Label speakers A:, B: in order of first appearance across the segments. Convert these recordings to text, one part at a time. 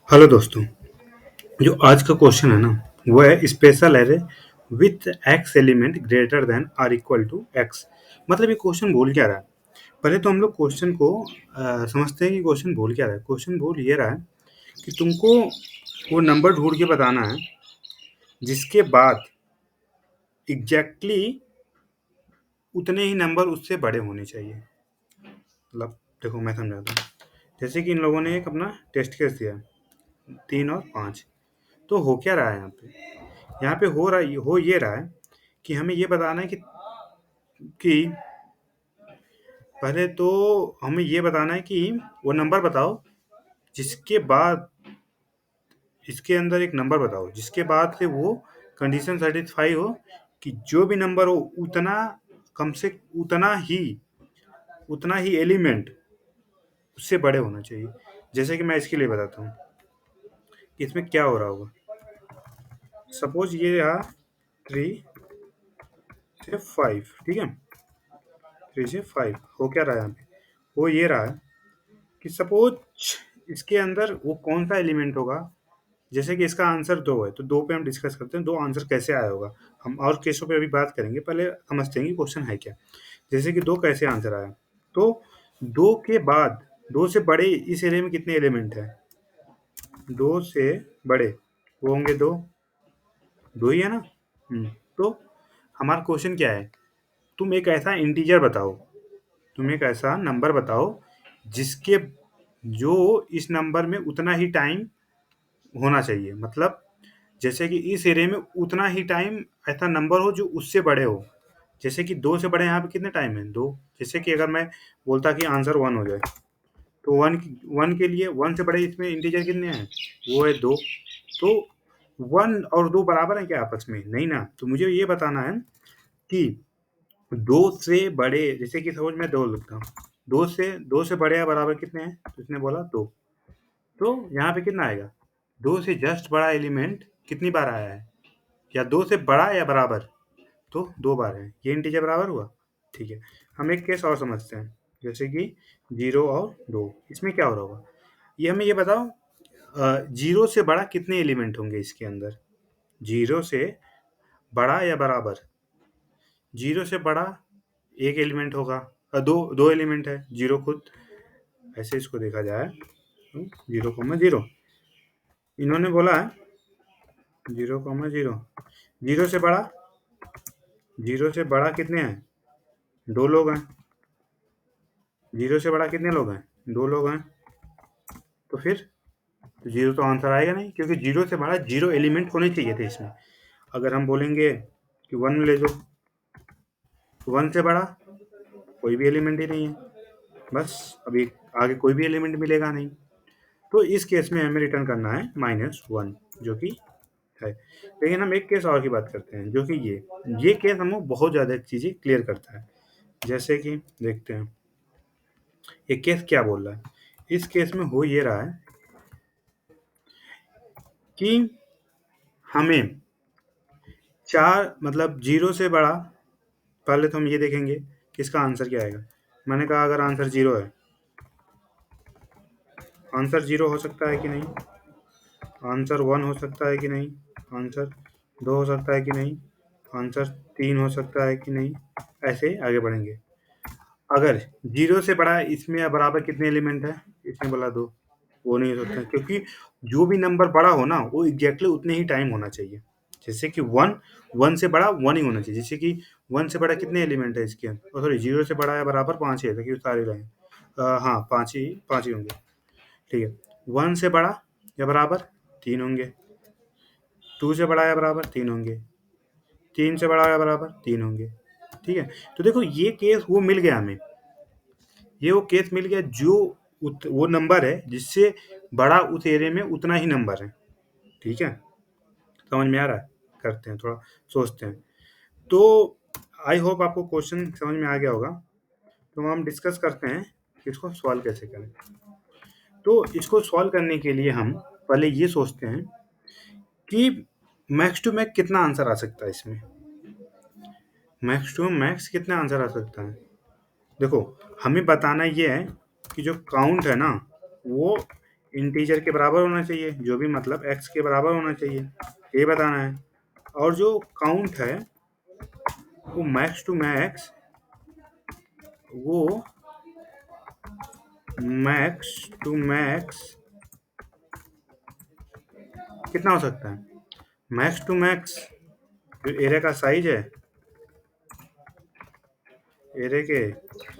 A: Hello दोस्तों, जो आज का क्वेश्चन है ना वो है special array with x element greater than or equal to x. मतलब ये क्वेश्चन बोल क्या रहा है? पहले तो हम लोग क्वेश्चन को समझते हैं कि क्वेश्चन बोल क्या रहा है। क्वेश्चन बोल ये रहा है कि तुमको वो नंबर ढूंढ के बताना है जिसके बाद एग्जैक्टली उतने ही नंबर उससे बड़े होने चाहिए। मतलब देखो मैं समझाता हूँ। जैसे कि इन लोगों ने एक अपना टेस्ट केस दिया 3 और 5। तो हो क्या रहा है यहाँ पे? यहाँ पे हो ये रहा है कि हमें ये बताना है कि पहले तो हमें ये बताना है कि वो नंबर बताओ जिसके बाद इसके अंदर एक नंबर बताओ जिसके बाद से वो कंडीशन सेटिस्फाई हो कि जो भी नंबर हो कम से उतना ही एलिमेंट उससे बड़े होना चाहिए। जैसे कि मैं इसके लिए बताता हूँ कि इसमें क्या हो रहा होगा। सपोज ये रहा 3 से 5, ठीक है। 3 से 5 हो क्या रहा है यहाँ पे? वो ये रहा है कि सपोज इसके अंदर वो कौन सा एलिमेंट होगा। जैसे कि इसका आंसर 2 है, तो 2 पे हम डिस्कस करते हैं, 2 आंसर कैसे आया होगा। हम और केसों पे अभी बात करेंगे, पहले समझते हैं कि क्वेश्चन है क्या। जैसे कि 2 कैसे आंसर आया, तो 2 के बाद 2 से बड़े इस एरिया में कितने एलिमेंट हैं? 2 से बड़े वो होंगे 2, 2 ही है ना। तो हमारा क्वेश्चन क्या है? तुम एक ऐसा इंटीजर बताओ, तुम एक ऐसा नंबर बताओ जिसके जो इस नंबर में उतना ही टाइम होना चाहिए। मतलब जैसे कि इस एरिया में उतना ही टाइम ऐसा नंबर हो जो उससे बड़े हो। जैसे कि 2 से बड़े यहाँ पे कितने टाइम है? 2। जैसे कि अगर मैं बोलता कि आंसर 1 हो जाए, तो 1 के लिए 1 से बड़े इसमें इंटीजर कितने हैं? वो है 2। तो 1 और 2 बराबर हैं क्या आपस में? नहीं ना। तो मुझे ये बताना है कि 2 से बड़े, जैसे कि सपोज मैं 2 लिखता हूँ, 2 से बड़े या बराबर कितने हैं? तो इसने बोला 2। तो यहाँ पे कितना आएगा? 2 से जस्ट बड़ा एलिमेंट कितनी बार आया है? या 2 से बड़ा या बराबर? तो 2 बार है। ये इंटीजर बराबर हुआ। ठीक है, हम एक केस और समझते हैं। जैसे कि 0 और 2, इसमें क्या हो रहा होगा? ये हमें ये बताओ, 0 से बड़ा कितने एलिमेंट होंगे इसके अंदर? 0 से बड़ा या बराबर? 0 से बड़ा एक एलिमेंट होगा, दो एलिमेंट है। 0 खुद, ऐसे इसको देखा जाए 0,0 इन्होंने बोला है 0,0। 0 से बड़ा, 0 से बड़ा कितने हैं? 2 लोग हैं। 0 से बड़ा कितने लोग हैं? 2 लोग हैं। तो फिर तो 0 तो आंसर आएगा नहीं, क्योंकि 0 से बड़ा 0 एलिमेंट होने चाहिए थे इसमें। अगर हम बोलेंगे कि 1 ले लो, तो 1 से बड़ा कोई भी एलिमेंट ही नहीं है। बस अभी आगे कोई भी एलिमेंट मिलेगा नहीं। तो इस केस में हमें रिटर्न करना है -1, जो कि है। लेकिन हम एक केस और की बात करते हैं, जो कि ये केस हमें बहुत ज़्यादा चीज़ें क्लियर करता है। जैसे कि देखते हैं ये केस क्या बोल रहा है। इस केस में हो ये रहा है कि हमें 4, मतलब 0 से बड़ा, पहले तो हम ये देखेंगे कि इसका आंसर क्या आएगा। मैंने कहा अगर आंसर 0 है, आंसर 0 हो सकता है कि नहीं? आंसर 1 हो सकता है कि नहीं? आंसर 2 हो सकता है कि नहीं? आंसर 3 हो सकता है कि नहीं? ऐसे आगे बढ़ेंगे। अगर 0 से बड़ा इसमें या बराबर कितने एलिमेंट है? इसने बोला 2। वो नहीं हो सकता, क्योंकि जो भी नंबर बड़ा हो ना वो एग्जैक्टली उतने ही टाइम होना चाहिए। जैसे कि 1 से बड़ा 1 ही होना चाहिए। जैसे कि 1 से बड़ा कितने एलिमेंट है इसके अंदर? सॉरी, 0 से बड़ा या बराबर 5 है, क्योंकि सारे रहे। हाँ, 5 ही होंगे। ठीक है, 1 से बड़ा या बराबर 3 होंगे। 2 से बड़ा या बराबर 3 होंगे। 3 से बड़ा या बराबर 3 होंगे। ठीक है, तो देखो ये केस वो मिल गया हमें। ये वो केस मिल गया जो वो नंबर है जिससे बड़ा उस एरिया में उतना ही नंबर है। ठीक है, समझ में आ रहा है? करते हैं थोड़ा, सोचते हैं। तो आई होप आपको क्वेश्चन समझ में आ गया होगा। तो हम डिस्कस करते हैं कि इसको सॉल्व कैसे करें। तो इसको सॉल्व करने के लिए हम पहले ये सोचते हैं कि मैक्स टू मैक्स कितना आंसर आ सकता है इसमें। मैक्स टू मैक्स कितना आंसर आ सकता है? देखो, हमें बताना ये है कि जो काउंट है ना वो इंटीजर के बराबर होना चाहिए, जो भी मतलब x के बराबर होना चाहिए, ये बताना है। और जो काउंट है वो मैक्स टू मैक्स वो मैक्स टू मैक्स कितना हो सकता है? मैक्स टू मैक्स जो एरे का साइज है, एरे के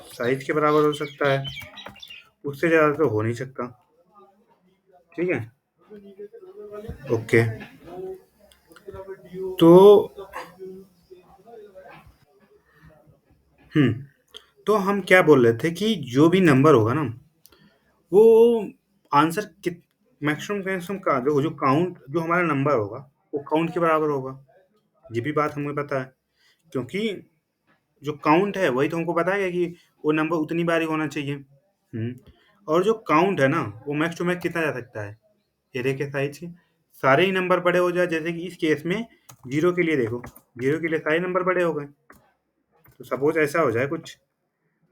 A: साइज के बराबर हो सकता है, उससे ज़्यादा तो हो नहीं सकता। ठीक है, ओके। तो तो हम क्या बोल रहे थे कि जो भी नंबर होगा ना वो आंसर कित मैक्सिमम मैक्सिमम का जो काउंट जो हमारा नंबर होगा वो काउंट के बराबर होगा। ये भी बात हमें पता है, क्योंकि जो काउंट है वही तो हमको पता है कि वो नंबर उतनी बार ही होना चाहिए। और जो काउंट है ना वो मैक्स टू मैक्स कितना जा सकता है एरे के साइज से, सारे ही नंबर बड़े हो जाए। जैसे कि इस केस में जीरो के लिए देखो, जीरो के लिए सारे नंबर बड़े हो गए। तो सपोज ऐसा हो जाए कुछ,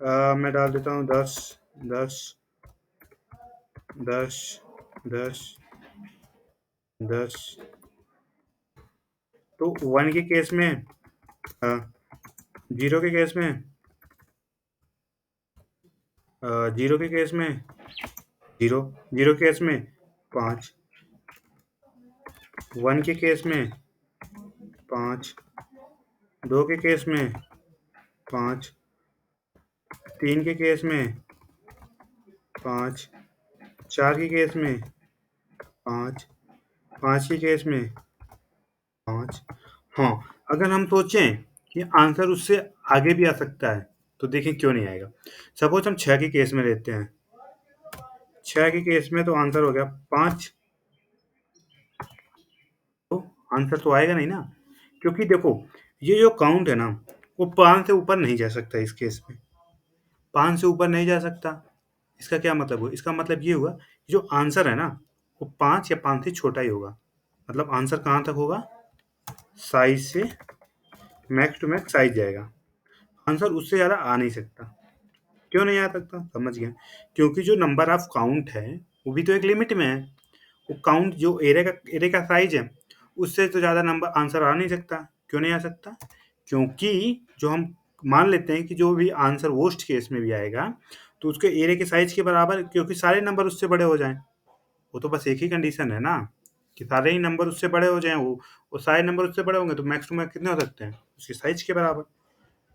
A: मैं डाल देता हूँ 10 10 10 10 10। तो वन के केस में, जीरो के केस में, जीरो के केस में जीरो, जीरो के केस में 5, वन के केस में 5, दो के केस में 5, तीन के केस में 5, चार के केस में 5, पाँच के केस में 5। हाँ, अगर हम सोचें कि आंसर उससे आगे भी आ सकता है तो देखें क्यों नहीं आएगा। सपोज हम 6 के केस में लेते हैं, 6 के केस में तो आंसर हो गया 5। तो आंसर तो आएगा नहीं ना, क्योंकि देखो ये जो काउंट है ना वो 5 से ऊपर नहीं जा सकता। इस केस में 5 से ऊपर नहीं जा सकता। इसका क्या मतलब हुआ? इसका मतलब ये हुआ कि जो आंसर है ना वो 5 या 5 से छोटा ही होगा। मतलब आंसर कहाँ तक होगा? साइज से मैक्स टू मैक्स साइज जाएगा। आंसर उससे ज़्यादा आ नहीं सकता। क्यों नहीं आ सकता? समझ गए? क्योंकि जो नंबर ऑफ काउंट है वो भी तो एक लिमिट में है। वो काउंट जो एरे का साइज है उससे तो ज़्यादा नंबर आंसर आ नहीं सकता। क्यों नहीं आ सकता? क्योंकि जो हम मान लेते हैं कि जो भी आंसर वर्स्ट केस में भी आएगा तो उसके एरे के साइज के बराबर, क्योंकि सारे नंबर उससे बड़े हो जाएं। वो तो बस एक ही कंडीशन है ना कि सारे ही नंबर उससे बड़े हो जाएं। वो सारे नंबर उससे बड़े होंगे तो मैक्स टू मैक्स कितने हो सकते हैं? उसके साइज के बराबर।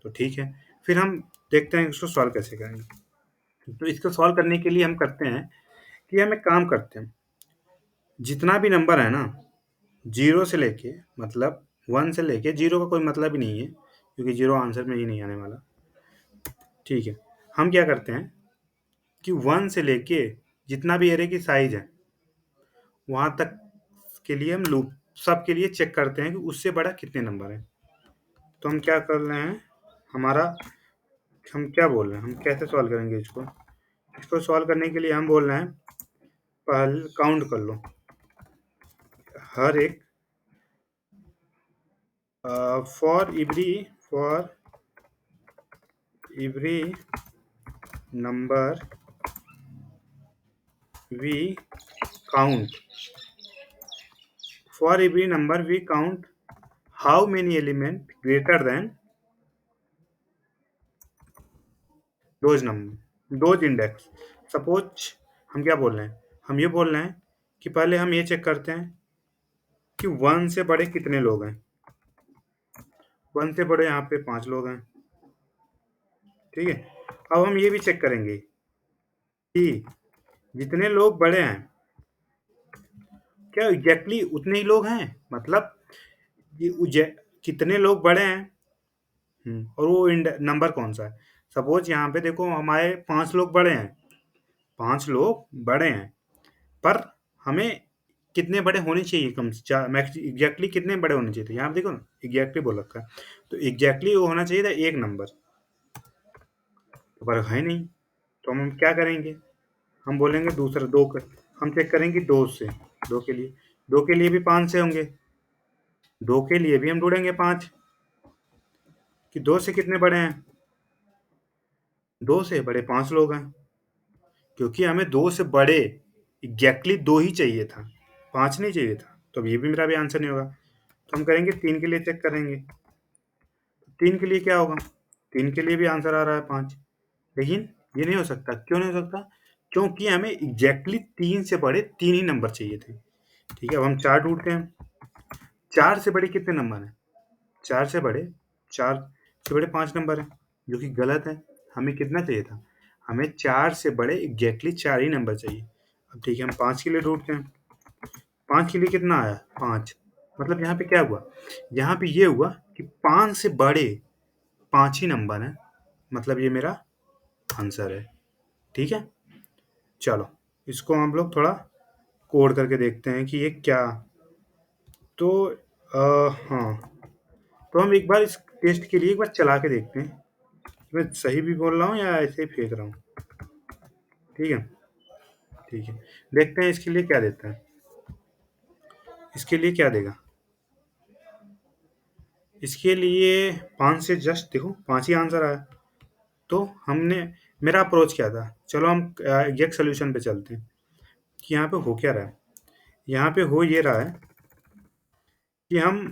A: तो ठीक है, फिर हम देखते हैं इसको सॉल्व कैसे करेंगे। तो इसको सॉल्व करने के लिए हम करते हैं कि हम एक काम करते हैं, जितना भी नंबर है ना जीरो से लेके मतलब वन से लेके जीरो का कोई मतलब ही नहीं है, क्योंकि जीरो आंसर में ही नहीं आने वाला। ठीक है, हम क्या करते हैं कि वन से लेके जितना भी एरे की साइज है वहां तक के लिए हम लूप सब के लिए चेक करते हैं कि उससे बड़ा कितने नंबर है। तो हम क्या कर रहे हैं, हमारा हम क्या बोल रहे हैं, हम कैसे सॉल्व करेंगे इसको। इसको सॉल्व करने के लिए हम बोल रहे हैं पहले काउंट कर लो हर एक for every number we count, for every number we count how many element greater than those number those index। Suppose हम क्या बोल रहे हैं, हम ये बोल रहे हैं कि पहले हम ये चेक करते हैं कि वन से बड़े कितने लोग हैं। वन से बड़े यहाँ पे 5 लोग हैं। ठीक है, अब हम ये भी चेक करेंगे कि जितने लोग बड़े हैं क्या एग्जैक्टली उतने ही लोग हैं, मतलब कितने लोग बड़े हैं। और वो नंबर कौन सा है। सपोज यहाँ पे देखो हमारे 5 लोग बड़े हैं, 5 लोग बड़े हैं, पर हमें कितने बड़े होने चाहिए, कम से मैक्स एग्जैक्टली कितने बड़े होने चाहिए थे। यहाँ पे देखो ना एग्जैक्टली बोल रखा है, तो एग्जैक्टली वो होना चाहिए था एक नंबर, तो पर है नहीं। तो हम क्या करेंगे, हम बोलेंगे दूसरा दो कर, हम चेक करेंगे दो से, दो के लिए भी 5 से होंगे, दो के लिए भी हम ढूंढेंगे 5 कि दो से कितने बड़े हैं। दो से बड़े 5 लोग हैं, क्योंकि हमें 2 से बड़े एग्ज़ैक्टली 2 ही चाहिए था, 5 नहीं चाहिए था, तो अब ये भी मेरा भी आंसर नहीं होगा। तो हम करेंगे 3 के लिए चेक करेंगे। 3 के लिए क्या होगा? 3 के लिए भी आंसर आ रहा है 5, लेकिन ये नहीं हो सकता। क्यों नहीं हो सकता? क्योंकि हमें एग्ज़ैक्टली 3 से बड़े 3 ही नंबर चाहिए थे। ठीक है, अब हम 4 ढूँढते हैं। 4 से बड़े कितने नंबर हैं? 4 से बड़े 4 से बड़े 5 नंबर हैं, जो कि गलत है। हमें कितना चाहिए था? हमें 4 से बड़े एग्ज़ैक्टली 4 ही नंबर चाहिए। अब ठीक है, हम 5 के लिए ढूँढते हैं। 5 के लिए कितना आया? 5। मतलब यहाँ पे क्या हुआ? यहाँ पे ये हुआ कि 5 से बड़े 5 ही नंबर हैं, मतलब ये मेरा आंसर है। ठीक है? चलो, इसको हम लोग थोड़ा कोड करके देखते हैं कि ये क्या। तो हाँ, तो हम एक बार इस टेस्ट के लिए एक बार चला के देखते हैं, मैं सही भी बोल रहा हूँ या ऐसे ही फेंक रहा हूँ। ठीक है? ठीक है। देखते हैं इसके लिए क्या देता है। इसके लिए क्या देगा? इसके लिए 5 से जस्ट देखो 5 ही आंसर आया। तो हमने मेरा अप्रोच क्या था? चलो हम एग्जैक्ट सॉल्यूशन पे चलते हैं कि यहाँ पे हो क्या रहा है। यहाँ पे हो ये रहा है कि हम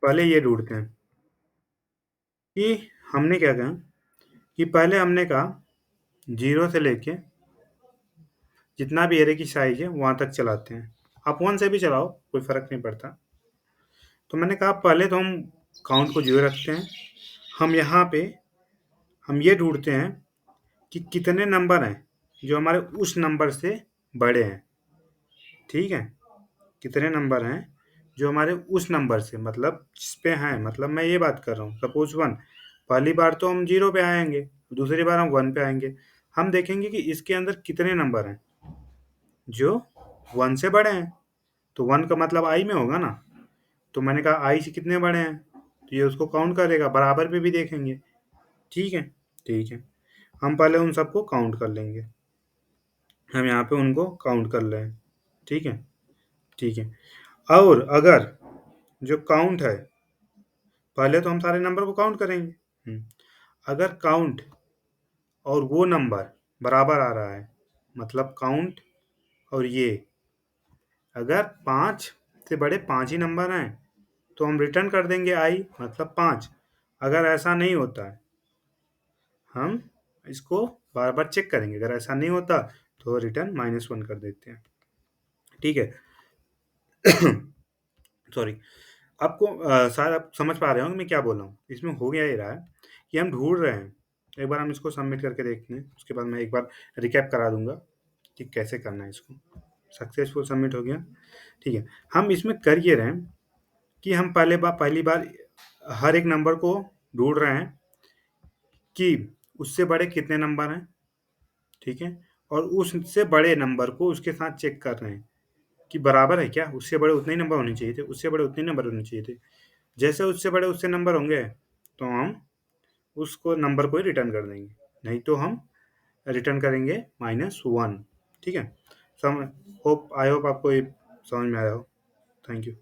A: पहले ये ढूँढते हैं कि हमने क्या कहा कि पहले हमने कहा 0 से लेके जितना भी एरे की साइज़ है वहाँ तक चलाते हैं। आप 1 से भी चलाओ, कोई फ़र्क नहीं पड़ता। तो मैंने कहा पहले तो हम काउंट को 0 रखते हैं। हम यहाँ पे हम ये ढूँढते हैं कि कितने नंबर हैं जो हमारे उस नंबर से बड़े हैं। ठीक है? कितने नंबर हैं जो हमारे उस नंबर से मतलब जिस पे हैं, मतलब मैं ये बात कर रहा हूँ सपोज़ 1, पहली बार तो हम 0 पे आएँगे, दूसरी बार हम 1 पे आएँगे। हम देखेंगे कि इसके अंदर कितने नंबर हैं जो 1 से बड़े हैं, तो 1 का मतलब i में होगा ना। तो मैंने कहा i से कितने बड़े हैं, तो ये उसको काउंट करेगा, बराबर पे भी देखेंगे। ठीक है? ठीक है। हम पहले उन सबको काउंट कर लेंगे। हम यहाँ पे उनको काउंट कर रहे हैं। ठीक है? ठीक है। और अगर जो काउंट है, पहले तो हम सारे नंबर को काउंट करेंगे। अगर काउंट और वो नंबर बराबर आ रहा है, मतलब काउंट और ये अगर 5 से बड़े 5 ही नंबर हैं, तो हम रिटर्न कर देंगे i मतलब 5। अगर ऐसा नहीं होता है, हम इसको बार-बार चेक करेंगे। अगर ऐसा नहीं होता, तो रिटर्न -1 कर देते हैं। ठीक है? सॉरी। आपको शायद आप समझ पा रहे होंगे मैं क्या बोल रहा हूँ। इसमें हो क्या ये रहा है कि हम ढूँढ रहे हैं। एक बार हम इसको सबमिट करके देखते हैं, उसके बाद मैं एक बार रिकैप करा दूँगा कि कैसे करना है इसको। सक्सेसफुल सबमिट हो गया। ठीक है। हम इसमें कर ये रहे हैं कि हम पहली बार हर एक नंबर को ढूँढ रहे हैं कि उससे बड़े कितने नंबर हैं, ठीक है? और उससे बड़े नंबर को उसके साथ चेक कर रहे हैं कि बराबर है क्या? उससे बड़े उतने ही नंबर होने चाहिए थे, उससे बड़े उतने ही नंबर होने चाहिए थे। जैसे उससे बड़े उससे नंबर होंगे, तो हम उसको नंबर को ही रिटर्न कर देंगे, नहीं तो हम रिटर्न करेंगे -1। ठीक है? सम होप आई होप आपको ये समझ में आया हो। Thank you.